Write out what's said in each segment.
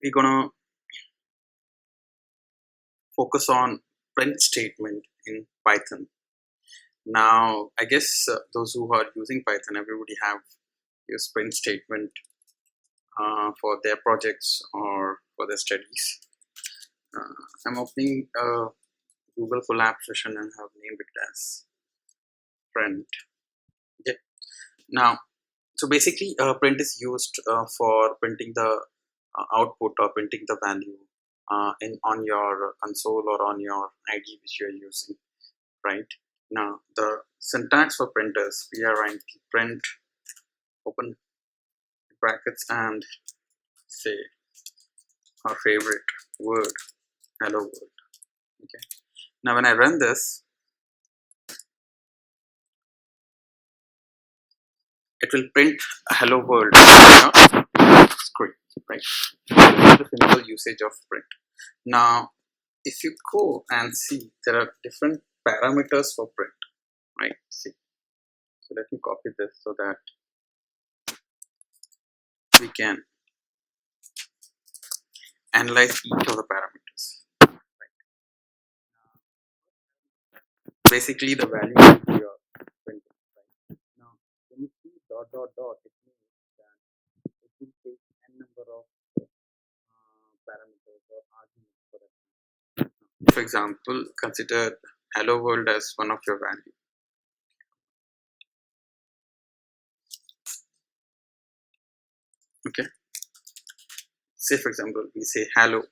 we're gonna focus on print statement in Python. Now, I guess those who are using Python, everybody have used print statement for their projects or for their studies. I'm opening a Google Colab session and have named it as print. Okay. Now, so basically, print is used for printing the output or printing the value in on your console or on your ID which you are using, right? Now, the syntax for printers, we are writing print, open brackets, and say our favorite word, hello world. Okay. Now, when I run this, it will print hello world on your screen, right? This is the simple usage of print. Now, if you go and see, there are different parameters for print, right? See, so let me copy this so that we can analyze each of the parameters. Right? Basically, the value of your printing. Right? Now, when you see dot dot dot, it means that it will take n number of parameters or arguments for it. For example, consider hello world as one of your value. Okay. Say for example, we say hello,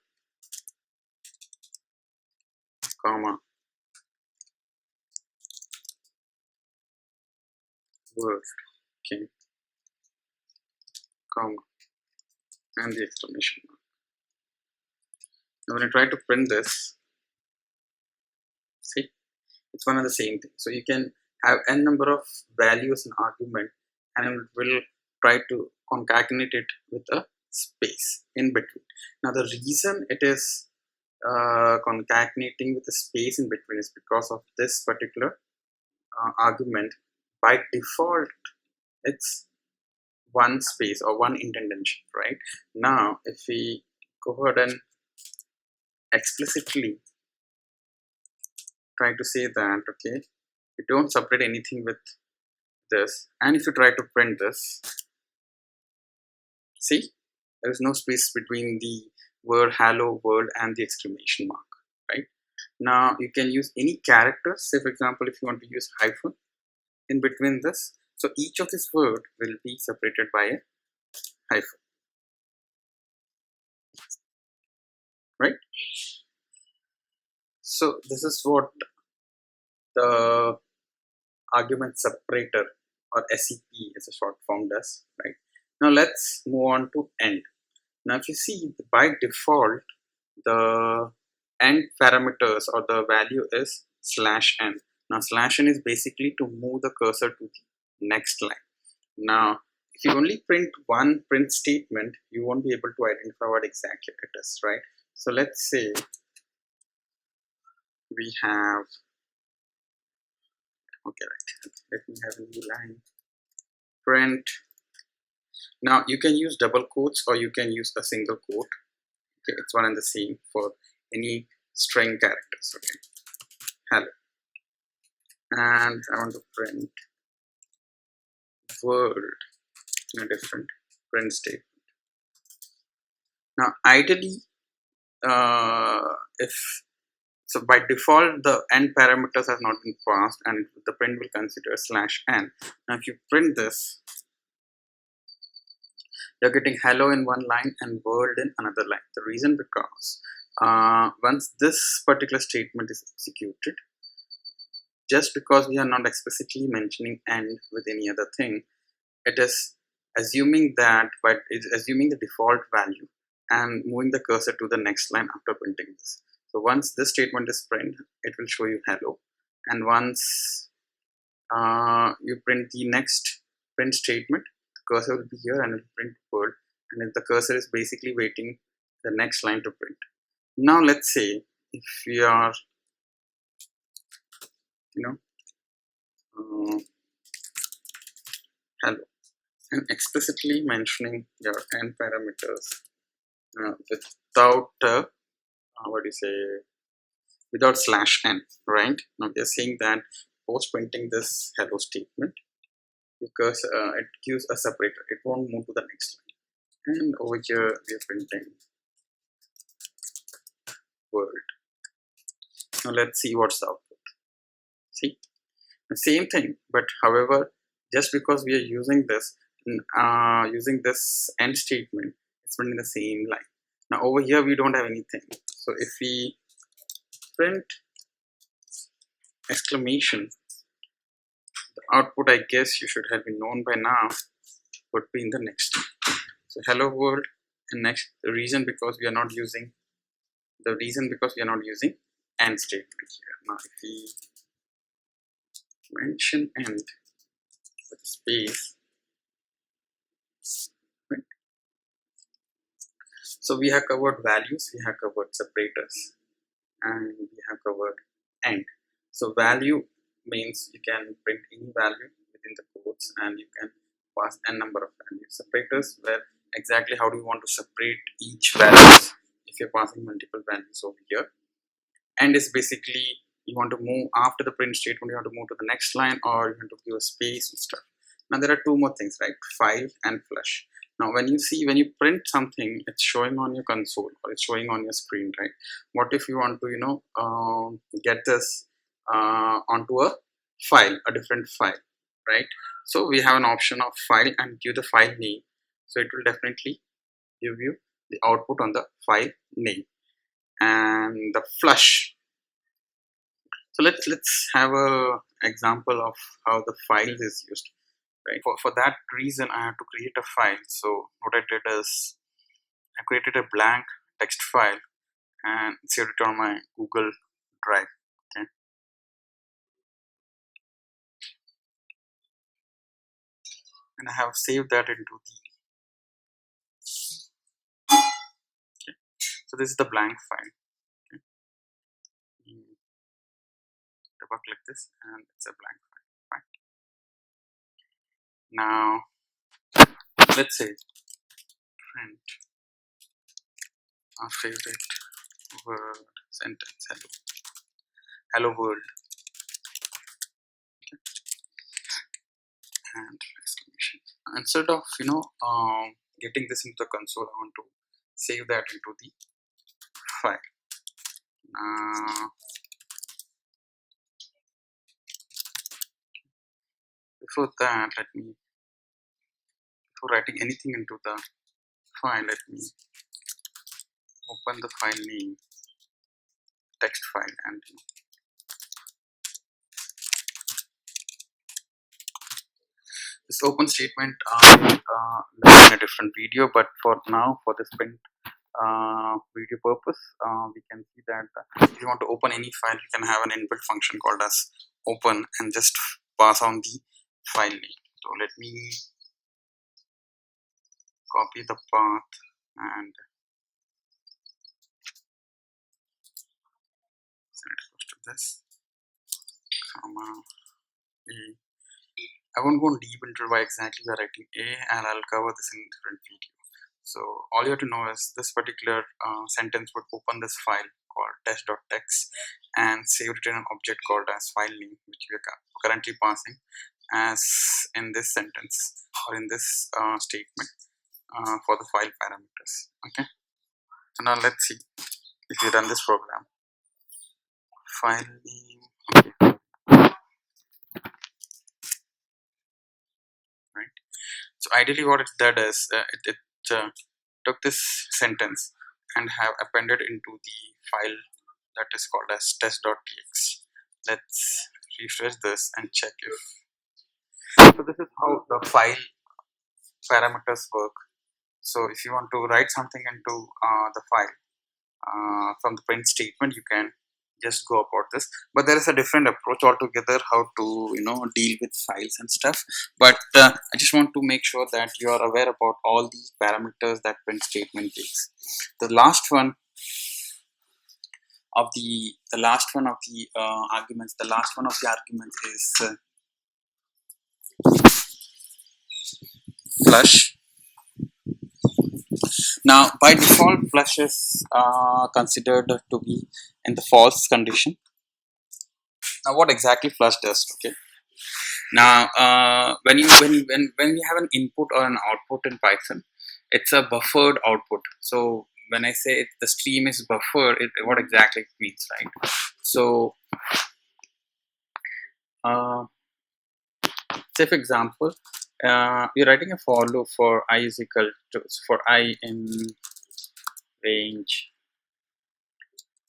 comma, word, okay, comma, and the exclamation mark. Now when I try to print this, see, it's one and the same thing. So you can have n number of values and argument, and it will try to concatenate it with a space in between. Now the reason it is concatenating with a space in between is because of this particular argument. By default, it's one space or one indentation, right? Now, if we go ahead and explicitly try to say that, okay, you don't separate anything with this, and if you try to print this, see, there is no space between the word hello world and the exclamation mark, right? Now, you can use any characters. Say, for example, if you want to use hyphen in between this, so each of this word will be separated by a hyphen, right? So this is what the argument separator or SEP is a short form does, right? Now let's move on to end. Now if you see, by default, the end parameters or the value is /n. Now /n is basically to move the cursor to the next line. Now if you only print one print statement, you won't be able to identify what exactly it is, right? So let's say we have, okay, right, let me have a new line, print. Now you can use double quotes or you can use a single quote. Okay, it's one and the same for any string characters. Okay, hello, and I want to print world in a different print statement. Now ideally, if so, by default the end parameters has not been passed and the print will consider /n. Now if you print this, you're getting hello in one line and world in another line. The reason because once this particular statement is executed, just because we are not explicitly mentioning end with any other thing, it is assuming that, but it's assuming the default value and moving the cursor to the next line after printing this. So once this statement is printed, it will show you hello, and once you print the next print statement, the cursor will be here and it will print world, and the cursor is basically waiting the next line to print. Now let's say if we are, hello, and explicitly mentioning your end parameters without what do you say, without slash n, right? Now we are saying that post printing this hello statement because it gives a separator, it won't move to the next line. And over here we are printing world. Now let's see what's the output. See, the same thing, but however, just because we are using this end statement, it's printing the same line. Now over here we don't have anything, so if we print exclamation, the output, I guess you should have been known by now, would be in the next line. So hello world, and next the reason because we are not using and statement here. Now if we mention and with space, right? So we have covered values, we have covered separators, and we have covered and. So value means you can print any value within the quotes and you can pass n number of values. Separators where exactly how do you want to separate each value if you're passing multiple values over here. And is basically you want to move after the print statement, you want to move to the next line or you want to give a space and stuff. Now there are two more things, right? File and flush. Now when you print something, it's showing on your console or it's showing on your screen, right? What if you want to get this onto a file, a different file, right? So we have an option of file and give the file name, so it will definitely give you the output on the file name. And the flush, so let's have a example of how the file is used, right? For that reason I have to create a file. So what I did is I created a blank text file and saved it on my Google Drive. Okay, and I have saved that into the, okay, so this is the blank file. Okay, double click this and it's a blank file. Fine. Now let's say print our favorite word sentence, hello world, and exclamation. Instead of getting this into the console, I want to save that into the file. Before that, before writing anything into the file, let me open the file name, text file, and this open statement in a different video, but for now, for this print video purpose, we can see that if you want to open any file, you can have an inbuilt function called as open and just pass on the file name. So let me copy the path and send it close to this, comma A. I won't go deep into why exactly we are writing A, and I'll cover this in a different video. So all you have to know is this particular sentence would open this file called test.txt and save it in an object called as file name, which we are currently passing as in this sentence or in this statement for the file parameters. Okay, so now let's see if you run this program. File name, okay, right? So ideally what it did is it took this sentence and have appended into the file that is called as test.txt. Let's refresh this and check if. So this is how the file parameters work. So if you want to write something into the file from the print statement, you can just go about this, but there is a different approach altogether how to deal with files and stuff. But I just want to make sure that you are aware about all the parameters that print statement takes. The last one of the arguments is flush, Now, by default, flush is considered to be in the false condition. Now, what exactly flush does? Okay. Now, when we have an input or an output in Python, it's a buffered output. So when I say the stream is buffered, what exactly it means, right? So, uh, say for example, you're writing a for loop for I is equal to for I in range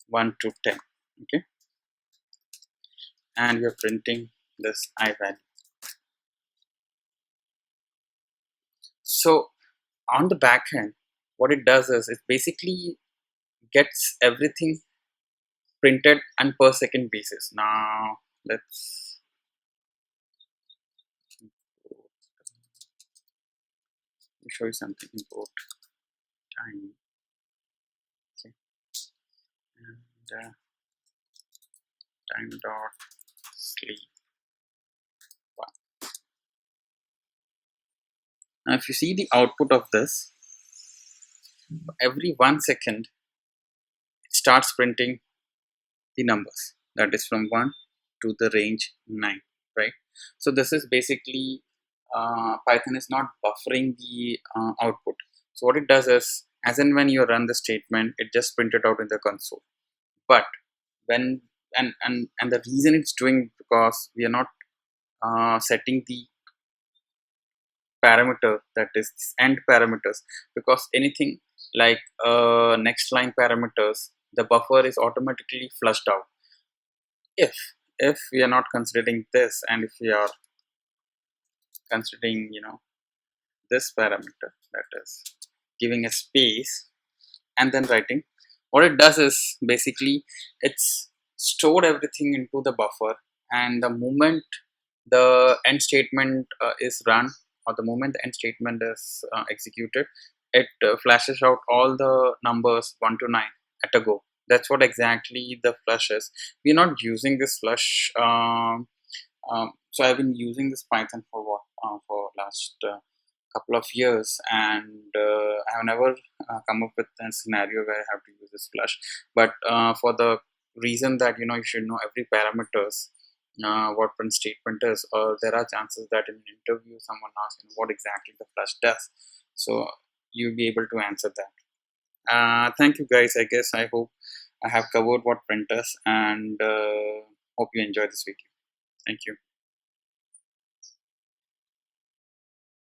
1 to 10. Okay, and you're printing this I value. So on the back end, what it does is it basically gets everything printed on per second basis. Now let's show you something. Import time. Okay, and time dot sleep. Now if you see the output of this, every 1 second it starts printing the numbers, that is from 1 to the range 9, right? So this is basically Python is not buffering the output. So what it does is, as and when you run the statement, it just print it out in the console. But when and the reason it's doing, because we are not setting the parameter, that is end parameters, because anything like next line parameters, the buffer is automatically flushed out if we are not considering this, and if we are considering this parameter, that is giving a space and then writing. What it does is basically it's stored everything into the buffer, and the moment the end statement is run, or the moment the end statement is executed, it flashes out all the numbers 1 to 9 at a go. That's what exactly the flush is. We're not using this flush. So I've been using this Python for what for last couple of years, and I have never come up with a scenario where I have to use this flush. But for the reason that you should know every parameters, what print statement is, or there are chances that in an interview someone asks what exactly the flush does, so you'll be able to answer that. Thank you guys. I guess I hope I have covered what print is, and hope you enjoy this video. Thank you.